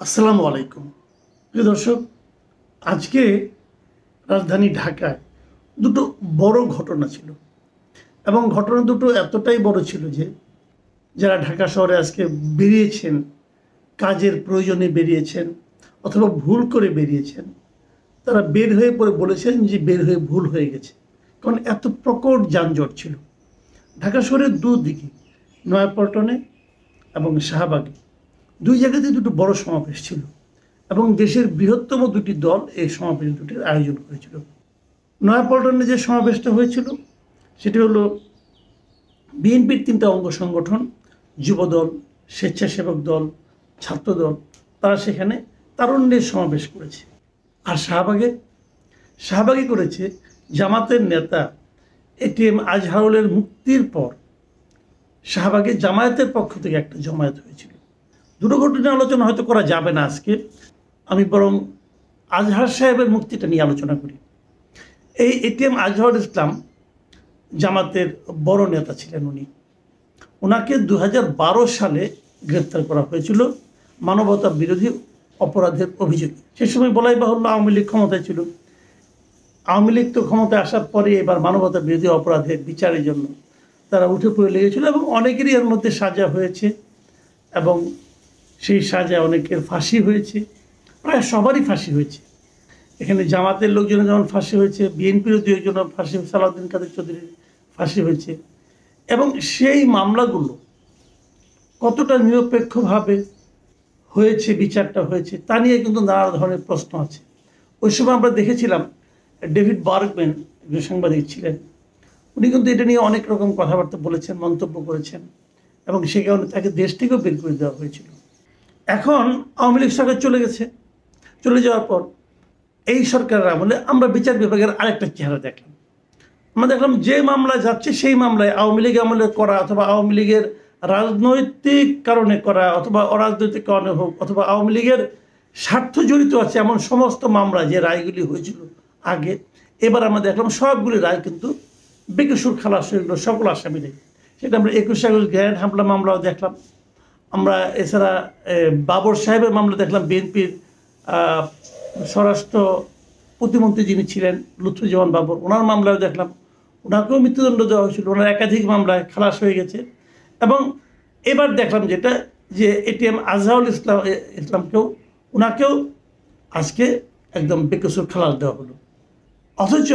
আসসালামু আলাইকুম প্রিয় দর্শক। আজকে রাজধানী ঢাকায় দুটো বড় ঘটনা ছিল এবং ঘটনা দুটো এতটাই বড় ছিল যে যারা ঢাকা শহরে আজকে বেরিয়েছেন, কাজের প্রয়োজনে বেরিয়েছেন অথবা ভুল করে বেরিয়েছেন, তারা বের হয়ে পরে বলেছেন যে বের হয়ে ভুল হয়ে গেছে। কারণ এত প্রকট যানজট ছিল ঢাকা শহরের দুদিকে, নয়াপল্টনে এবং শাহবাগে। দুই জায়গাতে দুটো বড় সমাবেশ ছিল এবং দেশের বৃহত্তম দুটি দল এই সমাবেশ দুটির আয়োজন করেছিল। নয়াপল্টনে যে সমাবেশটা হয়েছিল সেটি হলো বিএনপির তিনটা অঙ্গ সংগঠন, যুবদল, স্বেচ্ছাসেবক দল, ছাত্রদল, তারা সেখানে তারুণ্যের সমাবেশ করেছে। আর শাহবাগে করেছে জামাতের নেতা এটিএম আজহারুলের মুক্তির পর শাহবাগে জামায়াতের পক্ষ থেকে একটা জমায়েত হয়েছিল। দুটো ঘটনা আলোচনা হয়তো করা যাবে না আজকে, আমি বরং আজহার সাহেবের মুক্তিটা নিয়ে আলোচনা করি। এই এটিএম আজহারুল ইসলাম জামাতের বড় নেতা ছিলেন। ওনাকে 2012 সালে গ্রেপ্তার করা হয়েছিল মানবতা বিরোধী অপরাধের অভিযোগে। সে সময় বলাই বাহুল্য আওয়ামী লীগ ক্ষমতায় ছিল। আওয়ামী লীগ তো ক্ষমতায় আসার পরে এবার মানবতা বিরোধী অপরাধের বিচারের জন্য তারা উঠে পড়ে লেগেছিল এবং অনেকেরই এর মধ্যে সাজা হয়েছে এবং সেই সাজা অনেকের ফাঁসি হয়েছে, প্রায় সবারই ফাঁসি হয়েছে। এখানে জামাতের লোকজনের যেমন ফাঁসি হয়েছে, বিএনপিরও দু একজনের ফাঁসি, সালাউদ্দিন কাদের চৌধুরীর ফাঁসি হয়েছে। এবং সেই মামলাগুলো কতটা নিরপেক্ষভাবে হয়েছে, বিচারটা হয়েছে, তা নিয়ে কিন্তু নানা ধরনের প্রশ্ন আছে। ওই সময় আমরা দেখেছিলাম ডেভিড বার্গম্যান একজন সাংবাদিক ছিলেন, উনি কিন্তু এটা নিয়ে অনেক রকম কথাবার্তা বলেছেন, মন্তব্য করেছেন এবং সে কারণে তাকে দেশ থেকেও বের করে দেওয়া হয়েছিল। এখন আওয়ামী লীগ সরকার চলে যাওয়ার পর এই সরকারের আমলে আমরা বিচার বিভাগের আরেকটা চেহারা দেখলাম। আমরা দেখলাম যে মামলা যাচ্ছে সেই মামলায় আওয়ামী লীগ আমলে করা অথবা আওয়ামী লীগের রাজনৈতিক কারণে করা অথবা অরাজনৈতিক কারণে হোক অথবা আওয়ামী লীগের স্বার্থ জড়িত আছে এমন সমস্ত মামলা যে রায়গুলি হয়েছিল আগে, এবার আমরা দেখলাম সবগুলি রায় কিন্তু বেকসুর খালাস হয়ে গেল সকল আসামিরাই। সেটা আমরা 21 আগস্ট গ্রেনেড হামলা মামলাও দেখলাম। আমরা এছাড়া বাবর সাহেবের মামলা দেখলাম, বিএনপির স্বরাষ্ট্র প্রতিমন্ত্রী যিনি ছিলেন লুৎফুজ্জামান বাবর, ওনার মামলাও দেখলাম, ওনাকেও মৃত্যুদণ্ড দেওয়া হয়েছিল, ওনার একাধিক মামলায় খালাস হয়ে গেছে। এবং এবার দেখলাম যেটা যে এটিএম আজহারুল ইসলামকেও ওনাকেও আজকে একদম বেকসুর খালাস দেওয়া হলো। অথচ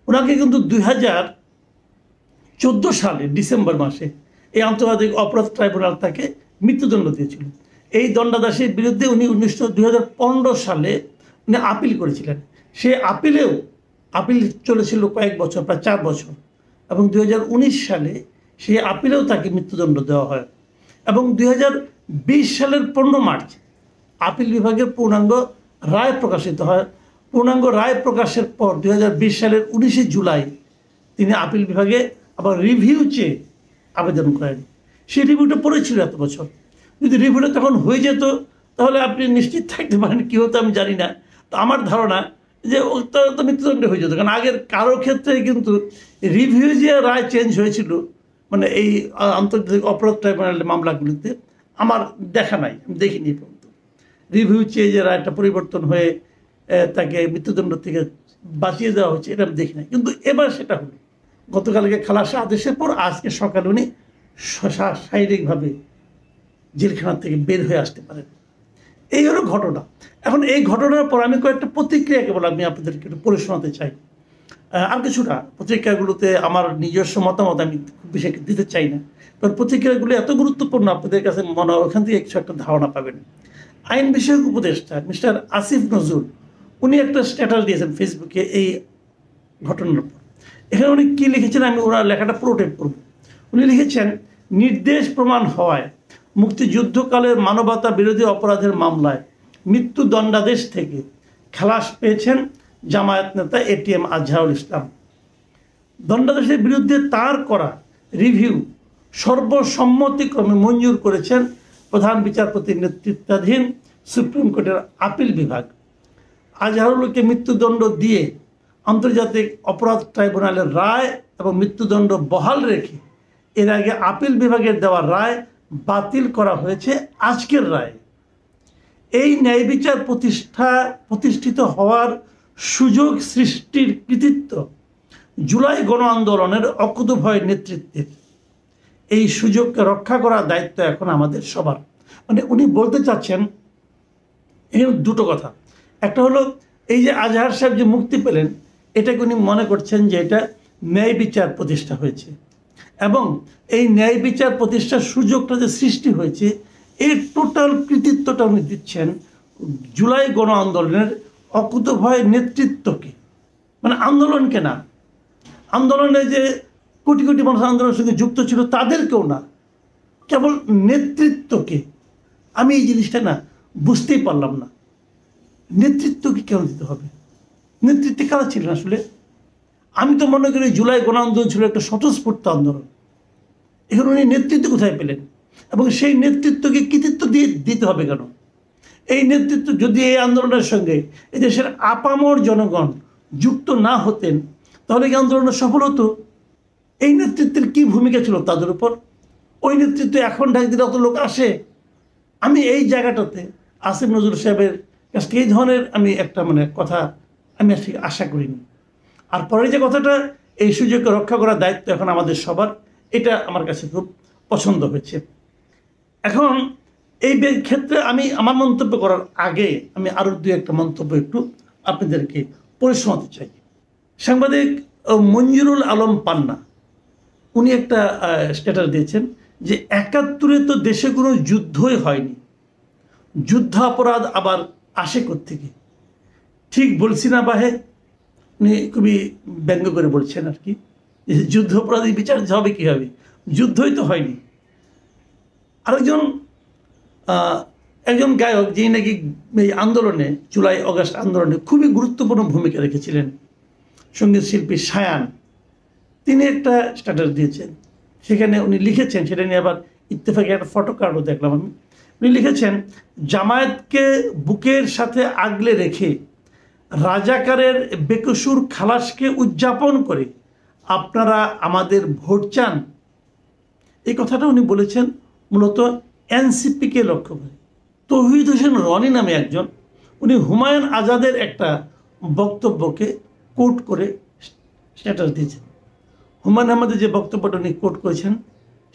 ওনাকে কিন্তু 2014 সালে ডিসেম্বর মাসে এই আন্তর্জাতিক অপরাধ ট্রাইব্যুনাল তাকে মৃত্যুদণ্ড দিয়েছিল। এই দণ্ডাদেশের বিরুদ্ধে উনি 2015 সালে উনি আপিল করেছিলেন। সে আপিল চলেছিল কয়েক বছর, প্রায় 4 বছর, এবং 2019 সালে সেই আপিলেও তাকে মৃত্যুদণ্ড দেওয়া হয়। এবং 2020 সালের 15 মার্চ আপিল বিভাগের পূর্ণাঙ্গ রায় প্রকাশিত হয়। পূর্ণাঙ্গ রায় প্রকাশের পর 2020 সালের 19 জুলাই তিনি আপিল বিভাগে আবার রিভিউ চেয়ে আবেদন করেন। সেই রিভিউটা পড়েছিল এত বছর। যদি রিভিউটা তখন হয়ে যেত তাহলে আপনি নিশ্চিত থাকতে পারেন কী হতো আমি জানি না। তো আমার ধারণা যে তো মৃত্যুদণ্ড হয়ে যেত, কারণ আগের কারো ক্ষেত্রে কিন্তু রিভিউ যে রায় চেঞ্জ হয়েছিল, মানে এই আন্তর্জাতিক অপরাধ ট্রাইব্যুনালের মামলাগুলিতে আমার দেখা নাই, আমি দেখিনি পর্যন্ত রিভিউ চেয়ে যে রায়টা পরিবর্তন হয়ে তাকে মৃত্যুদণ্ড থেকে বাঁচিয়ে দেওয়া হচ্ছে, এটা আমি দেখি নাই। কিন্তু এবার সেটা হলো গতকালকে খালাসের আদেশের পর আজকে সকালে উনি শারীরিকভাবে জেলখানা থেকে বের হয়ে আসতে পারেন। এই হলো ঘটনা। এখন এই ঘটনার পর আমি কয়েকটা প্রতিক্রিয়া কেবল আমি আপনাদেরকে একটু পড়ে শোনাতে চাই। আর কিছুটা প্রতিক্রিয়াগুলোতে আমার নিজস্ব মতামত আমি খুব বেশি দিতে চাই না, কারণ প্রতিক্রিয়াগুলো এত গুরুত্বপূর্ণ আপনাদের কাছে মনে হয় ওখান থেকে কিছু একটা ধারণা পাবেন। আইন বিষয়ক উপদেষ্টা মিস্টার আসিফ নজরুল উনি একটা স্ট্যাটাস দিয়েছেন ফেসবুকে এই ঘটনার পর। এখানে উনি কী লিখেছেন আমি ওনার লেখাটা পুরোটাই পড়ব। উনি লিখেছেন, নির্দেশ প্রমাণ হওয়ায় মুক্তিযুদ্ধকালের মানবতা বিরোধী অপরাধের মামলায় মৃত্যুদণ্ডাদেশ থেকে খালাস পেয়েছেন জামায়াত নেতা এটিএম আজহারুল ইসলাম। দণ্ডাদেশের বিরুদ্ধে তার করা রিভিউ সর্বসম্মতিক্রমে মঞ্জুর করেছেন প্রধান বিচারপতির নেতৃত্বাধীন সুপ্রিম কোর্টের আপিল বিভাগ। আজহারুলকে মৃত্যুদণ্ড দিয়ে আন্তর্জাতিক অপরাধ ট্রাইব্যুনালের রায় এবং মৃত্যুদণ্ড বহাল রেখে এর আগে আপিল বিভাগের দেওয়া রায় বাতিল করা হয়েছে আজকের রায়। এই ন্যায় বিচার প্রতিষ্ঠিত হওয়ার সুযোগ সৃষ্টির কৃতিত্ব জুলাই গণ আন্দোলনের অকুতোভয় নেতৃত্বের। এই সুযোগকে রক্ষা করার দায়িত্ব এখন আমাদের সবার। মানে উনি বলতে চাচ্ছেন এখানে দুটো কথা। একটা হলো এই যে আজহার সাহেব যে মুক্তি পেলেন, এটাকে উনি মনে করছেন যে এটা ন্যায় বিচার প্রতিষ্ঠা হয়েছে, এবং এই ন্যায় বিচার প্রতিষ্ঠার সুযোগটা যে সৃষ্টি হয়েছে এর টোটাল কৃতিত্বটা উনি দিচ্ছেন জুলাই গণ আন্দোলনের অকুতোভয় নেতৃত্বকে। মানে আন্দোলনকে না, আন্দোলনে যে কোটি কোটি মানুষ আন্দোলনের সঙ্গে যুক্ত ছিল তাদেরকেও না, কেবল নেতৃত্বকে। আমি এই জিনিসটা না বুঝতেই পারলাম না, নেতৃত্বকে কেন দিতে হবে? নেতৃত্বে কারা ছিলেন আসলে? আমি তো মনে করি জুলাই গণ আন্দোলন ছিল একটা স্বতঃস্ফূর্ত আন্দোলন। এখানে উনি নেতৃত্ব কোথায় পেলেন, এবং সেই নেতৃত্বকে কৃতিত্ব দিতে হবে কেন? এই নেতৃত্ব যদি এই আন্দোলনের সঙ্গে এই দেশের আপামর জনগণ যুক্ত না হতেন তাহলে কি আন্দোলনটা সফল হতো? এই নেতৃত্বের কি ভূমিকা ছিল তাদের উপর? ওই নেতৃত্বে এখন ঢাক দিলে অত লোক আসে? আমি এই জায়গাটাতে আসিফ নজরুল সাহেবের কাছ থেকে এই ধরনের আমি একটা কথা আমি ঠিক আশা করিনি। আর পরে যে কথাটা, এই সুযোগকে রক্ষা করার দায়িত্ব এখন আমাদের সবার, এটা আমার কাছে খুব পছন্দ হয়েছে। এখন এই ক্ষেত্রে আমি আমার মন্তব্য করার আগে আমি আরও দু একটা মন্তব্য একটু আপনাদেরকে পড়ে শোনাতে চাই। সাংবাদিক মঞ্জুরুল আলম পান্না উনি একটা স্ট্যাটাস দিয়েছেন যে ৭১-এ তো দেশে কোনো যুদ্ধই হয়নি, যুদ্ধাপরাধ আবার আসে কোত্থেকে? ঠিক বলছি না বাহে? উনি খুবই ব্যঙ্গ করে বলছেন আর কি, যে যুদ্ধাপরাধী বিচার হবে কীভাবে? যুদ্ধই তো হয়নি। একজন গায়ক যিনি নাকি এই আন্দোলনে, জুলাই অগাস্ট আন্দোলনে খুবই গুরুত্বপূর্ণ ভূমিকা রেখেছিলেন, সঙ্গীত শিল্পী শায়ান, তিনি একটা স্ট্যাটাস দিয়েছেন। সেখানে উনি লিখেছেন, সেটা নিয়ে আবার ইত্তেফাকে একটা ফটো কার্ডও দেখলাম আমি। উনি লিখেছেন, জামায়াতকে বুকের সাথে আগলে রেখে রাজাকারের বেকসুর খালাসকে উদযাপন করে আপনারা আমাদের ভোট চান। এই কথাটা উনি বলেছেন মূলত এনসিপিকে লক্ষ্য করে। তৌহিদ হোসেন রনি নামে একজন, উনি হুমায়ুন আজাদের একটা বক্তব্যকে কোট করে স্ট্যাটাস দিয়েছেন। হুমায়ুন আহমেদের যে বক্তব্যটা উনি কোট করেছেন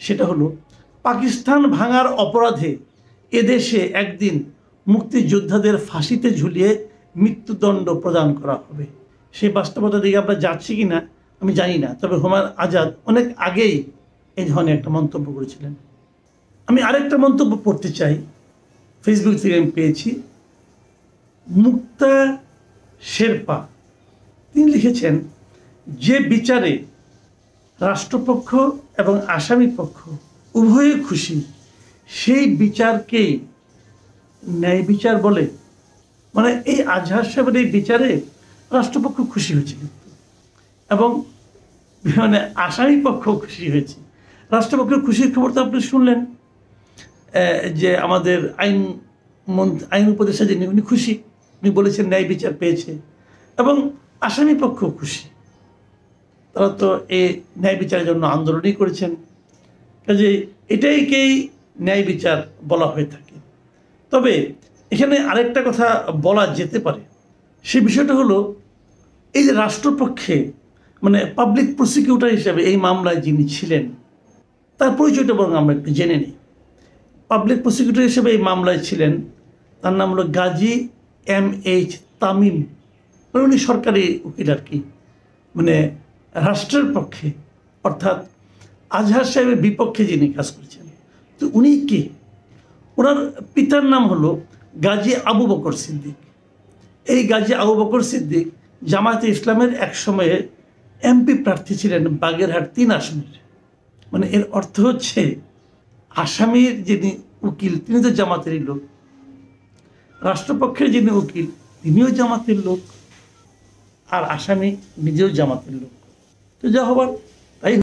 সেটা হলো, পাকিস্তান ভাঙার অপরাধে এদেশে একদিন মুক্তিযোদ্ধাদের ফাঁসিতে ঝুলিয়ে মৃত্যুদণ্ড প্রদান করা হবে। সেই বাস্তবতা দিকে আমরা যাচ্ছি কি না আমি জানি না, তবে হুমায়ুন আজাদ অনেক আগেই এই ধরনের একটা মন্তব্য করেছিলেন। আমি আরেকটা মন্তব্য পড়তে চাই, ফেসবুক থেকে আমি পেয়েছি। মুক্তা শেরপা তিনি লিখেছেন, যে বিচারে রাষ্ট্রপক্ষ এবং আসামি পক্ষ উভয়ে খুশি সেই বিচারকেই ন্যায় বিচার বলে। মানে এই আজহার সাহেবের এই বিচারে রাষ্ট্রপক্ষ খুশি হয়েছিল এবং আসামি পক্ষ খুশি হয়েছে। রাষ্ট্রপক্ষের খুশির খবর তো আপনি শুনলেন, যে আমাদের আইন উপদেষ্টা যিনি উনি খুশি, উনি বলেছেন ন্যায় বিচার পেয়েছে, এবং আসামি পক্ষ খুশি। তারা তো এই ন্যায় বিচারের জন্য আন্দোলনই করেছেন, কাজে এটাইকেই ন্যায় বিচার বলা হয়ে থাকে। তবে এখানে আরেকটা কথা বলা যেতে পারে, সে বিষয়টা হলো এই যে রাষ্ট্রপক্ষে পাবলিক প্রসিকিউটর হিসেবে এই মামলায় যিনি ছিলেন তার পরিচয়টা বরং আমরা একটু জেনে নিই। পাবলিক প্রসিকিউটর হিসেবে এই মামলায় ছিলেন, তার নাম হলো গাজী MH তামিম। উনি সরকারি উকিল আর কি, রাষ্ট্রের পক্ষে অর্থাৎ আজহার সাহেবের বিপক্ষে যিনি কাজ করেছেন। তো উনি কে? ওনার পিতার নাম হলো গাজী আবু বকর সিদ্দিক। এই গাজী আবু বকর সিদ্দিক জামায়াতে ইসলামের এক সময়ে MP প্রার্থী ছিলেন বাগেরহাট 3 আসনের। এর অর্থ হচ্ছে আসামির যিনি উকিল তিনি তো জামাতেরই লোক, রাষ্ট্রপক্ষের যিনি উকিল তিনিও জামাতের লোক, আর আসামি নিজেও জামাতের লোক। তো যা হবার তাই।